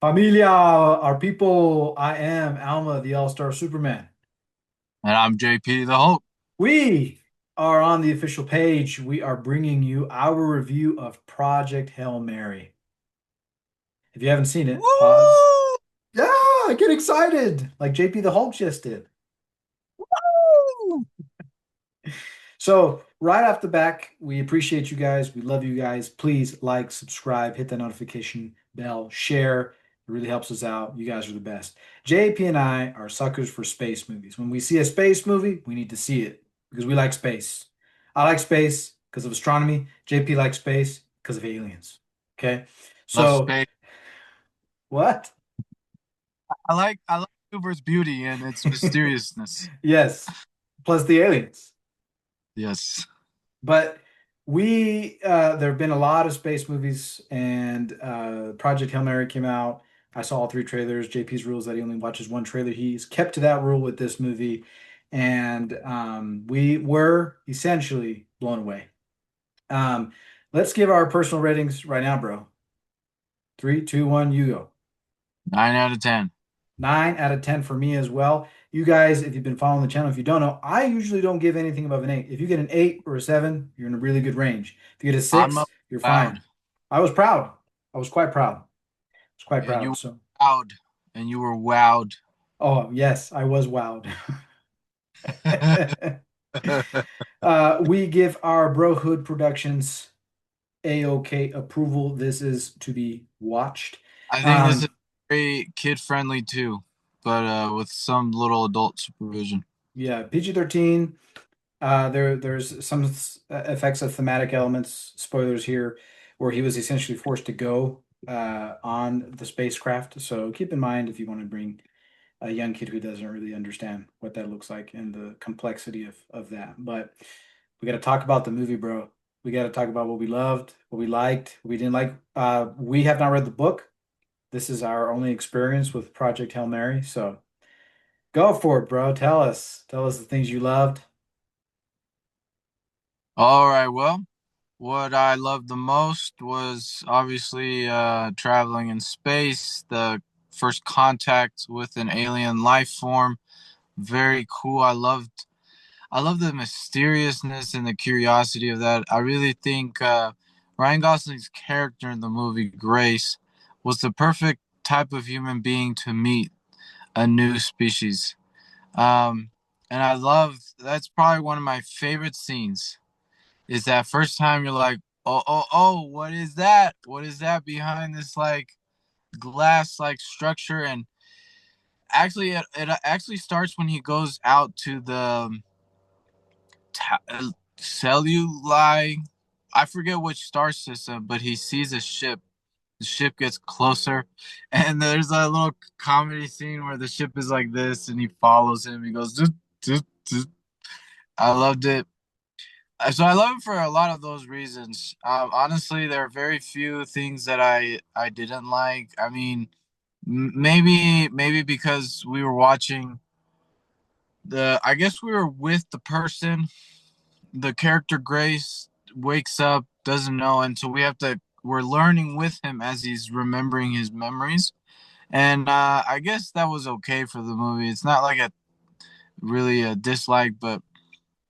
Familia, our people, I am Alma, the All-Star Superman. And I'm JP the Hulk. We are on the official page. We are bringing you our review of Project Hail Mary. If you haven't seen it, pause. Woo! Yeah, get excited like JP the Hulk just did. Woo! So, right off the back, we appreciate you guys. We love you guys. Please like, subscribe, hit that notification bell, share. It really helps us out. You guys are the best. JP and I are suckers for space movies. When we see a space movie, we need to see it because we like space. I like space because of astronomy. JP likes space because of aliens. Okay? Love So, space. what? I like Uber's beauty and its mysteriousness. Yes. Plus the aliens. Yes. But there have been a lot of space movies, and Project Hail Mary came out. I saw all three trailers. JP's rule is that he only watches one trailer. He's kept to that rule with this movie, and we were essentially blown away. Um, let's give our personal ratings right now, bro. Three, two, one, you go. 9 out of 10. 9 out of 10 for me as well. You guys, if you've been following the channel, if you don't know, I usually don't give anything above an 8. If you get an 8 or a 7, you're in a really good range. If you get a I'm 6, up you're proud. fine. I was proud. I was quite proud. I was quite And you proud. were So, wowed. And you were wowed. oh, yes, I was wowed. We give our Brohood Productions A-OK approval. This is to be watched. I think this is Um, very kid friendly too, but with some little adult supervision. yeah, PG-13. There's some effects of thematic elements, spoilers here, where he was essentially forced to go on the spacecraft. So keep in mind if you want to bring a young kid who doesn't really understand what that looks like and the complexity of that. But we got to talk about the movie, bro. We got to talk about what we loved, what we liked, what we didn't like. We have not read the book. This is our only experience with Project Hail Mary. So go for it, bro. Tell us. Tell us the things you loved. All right, well, what I loved the most was obviously traveling in space, the first contact with an alien life form. Very cool. I love the mysteriousness and the curiosity of that. I really think Ryan Gosling's character in the movie Grace was the perfect type of human being to meet a new species. Um, and I love that's probably one of my favorite scenes is that first time you're like, oh, what is that? What is that behind this like glass like structure? And actually, it actually starts when he goes out to the ta- celluli. I forget which star system, but he sees a ship. The ship gets closer, and there's a little comedy scene where the ship is like this, and he follows him. He goes, "Doot, doot, doot." I loved it. So I love it for a lot of those reasons. Honestly, there are very few things that I didn't like. I mean, maybe because we were watching the. I guess we were with the person. The character Grace wakes up, doesn't know, and so we have to. We're learning with him as he's remembering his memories, and I guess that was okay for the movie. It's not like a really a dislike, but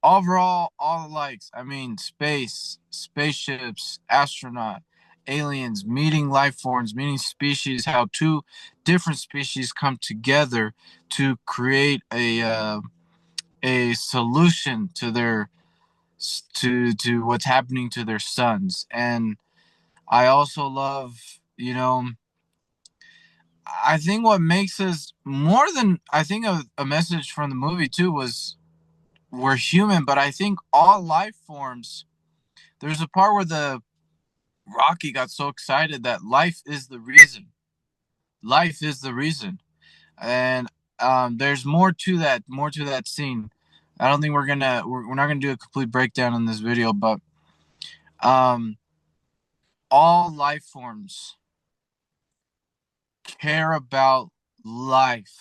overall, all the likes. I mean, space, spaceships, astronaut, aliens, meeting life forms, meeting species. How two different species come together to create a solution to their to what's happening to their sons. And I also love, I think what makes us more than I think a message from the movie too was we're human, but I think all life forms. There's a part where the Rocky got so excited that life is the reason. Life is the reason, and there's more to that scene. I don't think we're not gonna do a complete breakdown in this video, but um, all life forms care about life,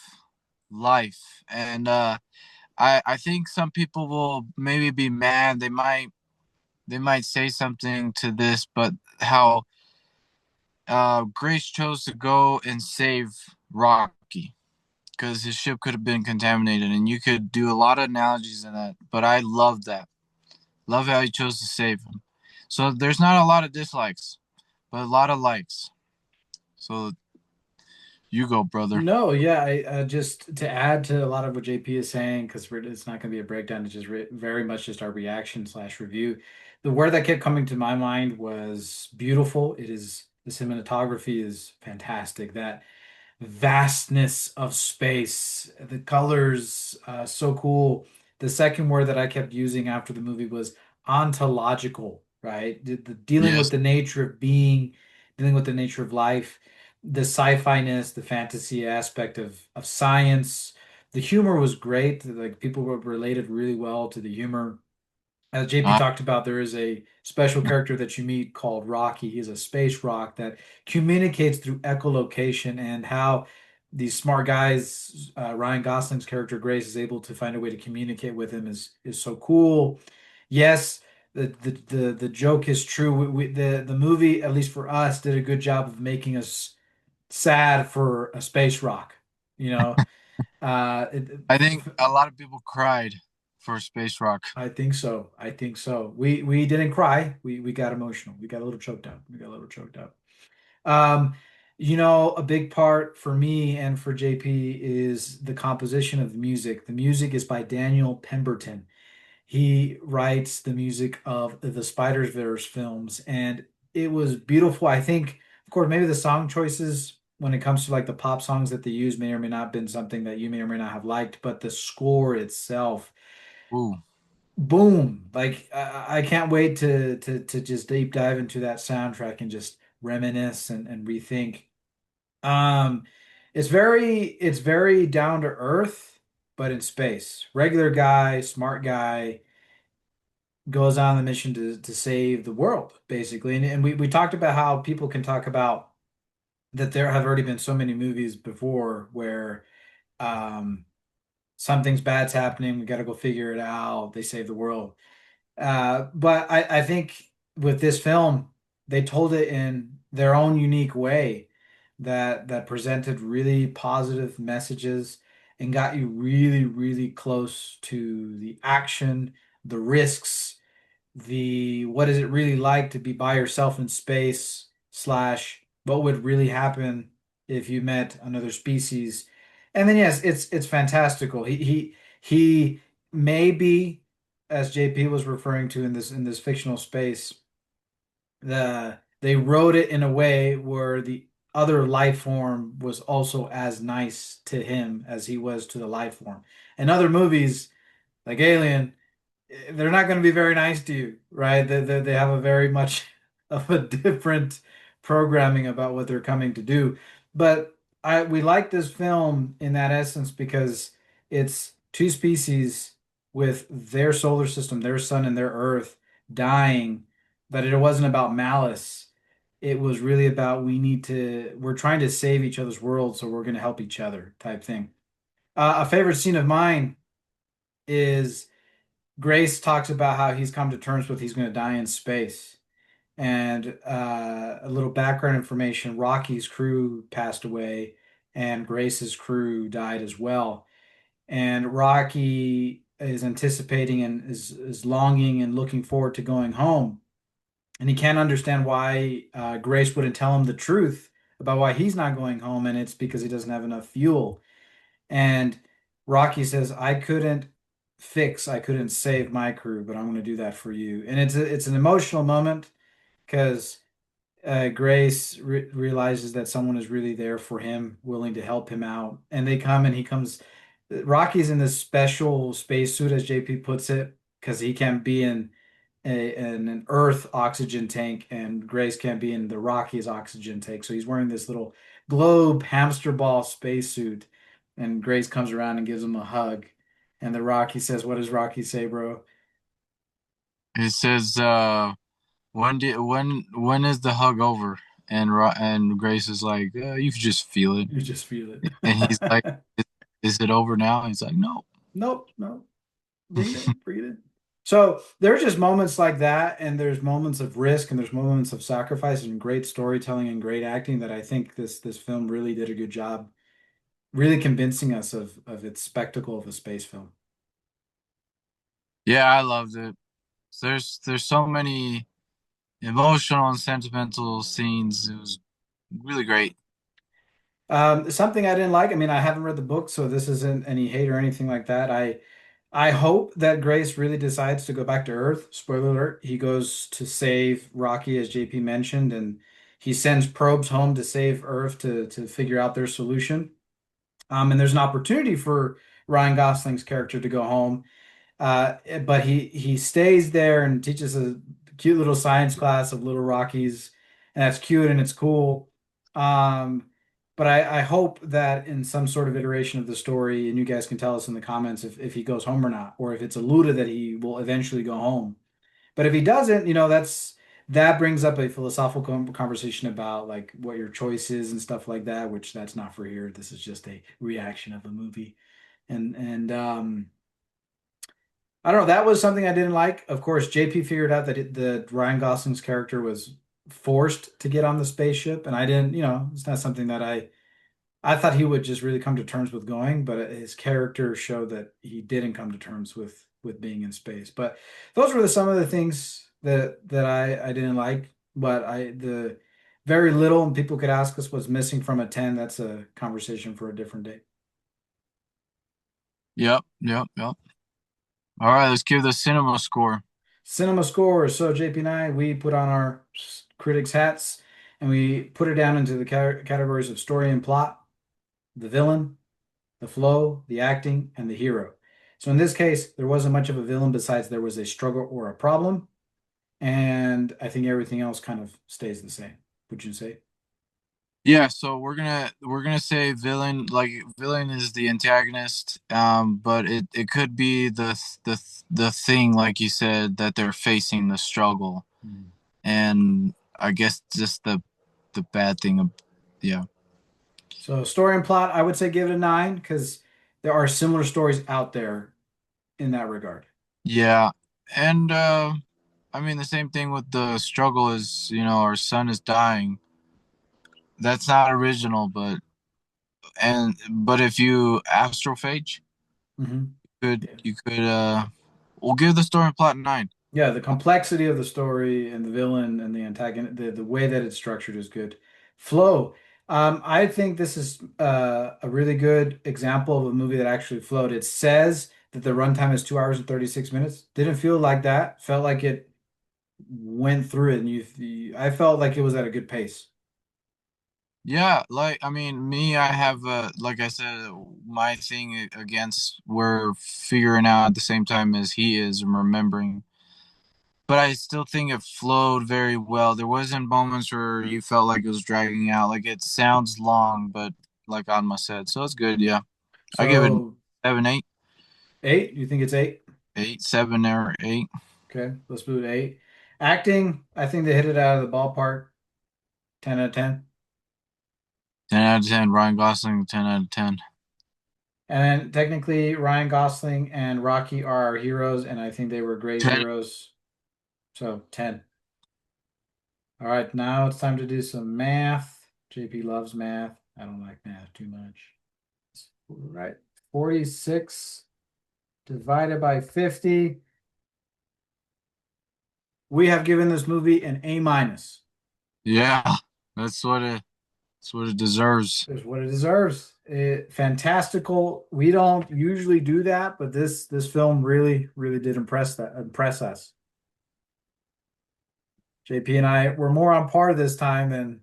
and I think some people will maybe be mad. They might say something to this, but how Grace chose to go and save Rocky because his ship could have been contaminated, and you could do a lot of analogies in that. But I love that. Love how he chose to save him. So there's not a lot of dislikes, but a lot of likes. So you go, brother. No, yeah, I just to add to a lot of what JP is saying, because it's not going to be a breakdown, it's just very much just our reaction slash review. The word that kept coming to my mind was beautiful. It is the cinematography is fantastic. That vastness of space, the colors, so cool. The second word that I kept using after the movie was ontological, right? Dealing with Yes. the nature of being, dealing with the nature of life, the sci-fi-ness, the fantasy aspect of science. The humor was great. Like people were related really well to the humor. As JP Uh, talked about, there is a special character that you meet called Rocky. He's a space rock that communicates through echolocation, and how these smart guys, Ryan Gosling's character Grace, is able to find a way to communicate with him is so cool. Yes, the joke is true. The movie, at least for us, did a good job of making us sad for a space rock. You know, I think a lot of people cried for Space Rock. I think so. I think so. We didn't cry. We got emotional. We got a little choked up. We got a little choked up. Um, a big part for me and for JP is the composition of the music. The music is by Daniel Pemberton. He writes the music of the Spider-Verse films, and it was beautiful. I think, of course, maybe the song choices when it comes to like the pop songs that they use may or may not have been something that you may or may not have liked, but the score itself, Ooh. boom. Like I can't wait to just deep dive into that soundtrack and just reminisce and rethink. Um, it's very down to earth, but in space. Regular guy, smart guy goes on the mission to save the world, basically. And we talked about how people can talk about that there have already been so many movies before where um something's bad's happening, we got to go figure it out, they save the world. But I think with this film, they told it in their own unique way that presented really positive messages and got you really, really close to the action, the risks, the what is it really like to be by yourself in space slash what would really happen if you met another species. And then yes, it's fantastical. He may be, as JP was referring to in this fictional space, they wrote it in a way where the other life form was also as nice to him as he was to the life form. In other movies, like Alien, they're not going to be very nice to you, right? They have a very much of a different programming about what they're coming to do. But we like this film in that essence because it's two species with their solar system, their sun and their earth dying, but it wasn't about malice. It was really about we're trying to save each other's world, so we're going to help each other type thing. A favorite scene of mine is Grace talks about how he's come to terms with he's going to die in space. And a little background information, Rocky's crew passed away and Grace's crew died as well. And Rocky is anticipating and is longing and looking forward to going home. And he can't understand why Grace wouldn't tell him the truth about why he's not going home. And it's because he doesn't have enough fuel. And Rocky says, I couldn't save my crew, but I'm going to do that for you. And it's an emotional moment because Grace realizes that someone is really there for him, willing to help him out. And they come and he comes. Rocky's in this special spacesuit, as JP puts it, because he can't be in an Earth oxygen tank, and Grace can't be in the Rockies oxygen tank. So he's wearing this little globe hamster ball spacesuit, and Grace comes around and gives him a hug. And the Rocky says, "What does Rocky say, bro?" It says, when is the hug over? And Grace is like, you can just feel it. You just feel And he's like, it. is it over now? He's like, no. Nope, nope. Breathe in, breathe in. So there's just moments like that, and there's moments of risk, and there's moments of sacrifice, and great storytelling and great acting that I think this film really did a good job, really convincing us of its spectacle of a space film. Yeah, I loved it. There's so many emotional and sentimental scenes. It was really great. Something I didn't like. I mean, I haven't read the book, so this isn't any hate or anything like that. I hope that Grace really decides to go back to Earth. Spoiler alert, he goes to save Rocky, as JP mentioned, and he sends probes home to save Earth to figure out their solution. And there's an opportunity for Ryan Gosling's character to go home. But he stays there and teaches a cute little science class of little Rockies, and that's cute and it's cool. Um, but I hope that in some sort of iteration of the story, and you guys can tell us in the comments if he goes home or not, or if it's alluded that he will eventually go home. But if he doesn't, that brings up a philosophical conversation about like what your choice is and stuff like that, which that's not for here. This is just a reaction of the movie. And I don't know. That was something I didn't like. Of course, JP figured out that the Ryan Gosling's character was forced to get on the spaceship, and I didn't. It's not something that I thought he would just really come to terms with going, but his character showed that he didn't come to terms with being in space. But those were some of the things that I didn't like. But the very little, and people could ask us what's missing from a 10. That's a conversation for a different day. Yep, yep, yep. All right, let's give the cinema score. Cinema scores. So JP and I, we put on our critics hats and we put it down into the categories of story and plot, the villain, the flow, the acting, and the hero. So in this case, there wasn't much of a villain besides there was a struggle or a problem, and I think everything else kind of stays the same. Would you say? Yeah, so we're gonna say villain, like villain is the antagonist, but it could be the thing, like you said, that they're facing the struggle, Hmm. and I guess just the bad thing of, yeah. So story and plot, I would say give it a 9 because there are similar stories out there in that regard. Yeah, and I mean the same thing with the struggle is, our son is dying. That's not original, but if you astrophage, Hmm. could Yeah. you could we'll give the story and plot 9. Yeah, the complexity of the story and the villain and the antagonist, the way that it's structured is good. Flow. I think this is a really good example of a movie that actually flowed. It says that the runtime is 2 hours and 36 minutes. Didn't feel like that. Felt like it went through it, and I felt like it was at a good pace. Yeah, like I mean, me, I have like I said, my thing against we're figuring out at the same time as he is and remembering. But I still think it flowed very well. There wasn't moments where you felt like it was dragging out. Like it sounds long, but like Alma said, so it's good. Yeah, I give it So 7, 8, 8, you think it's 8? 8, 7 or 8, Okay, let's move to 8. Acting, I think they hit it out of the ballpark. 10 out of 10. 10 out of 10. Ryan Gosling, 10 out of 10. And then technically, Ryan Gosling and Rocky are our heroes, and I think they were great 10. heroes. So 10. All right, now it's time to do some math. JP loves math. I don't like math too much. All right, 46 divided by 50. We have given this movie an A minus. Yeah, that's what it. That's what it deserves. It's what it deserves. Fantastical. We don't usually do that, but this film really did impress us. JP and I were more on par this time than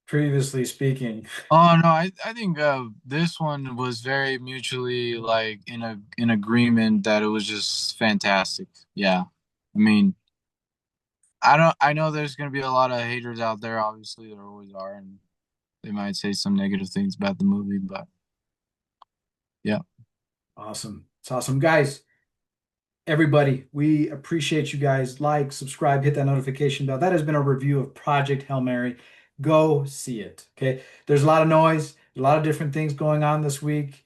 previously speaking. Oh no, I think this one was very mutually like in agreement that it was just fantastic. Yeah. I mean, I know there's gonna be a lot of haters out there, obviously there always are, and they might say some negative things about the movie, but yeah. Awesome. It's awesome. Guys, everybody, we appreciate you guys. Like, subscribe, hit that notification bell. That has been a review of Project Hail Mary. Go see it. Okay. There's a lot of noise, a lot of different things going on this week.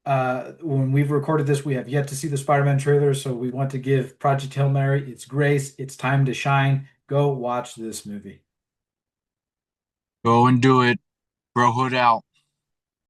When we've recorded this, we have yet to see the Spider-Man trailer, so we want to give Project Hail Mary its grace. It's time to shine. Go watch this movie. Go and do it. Bro, hood out.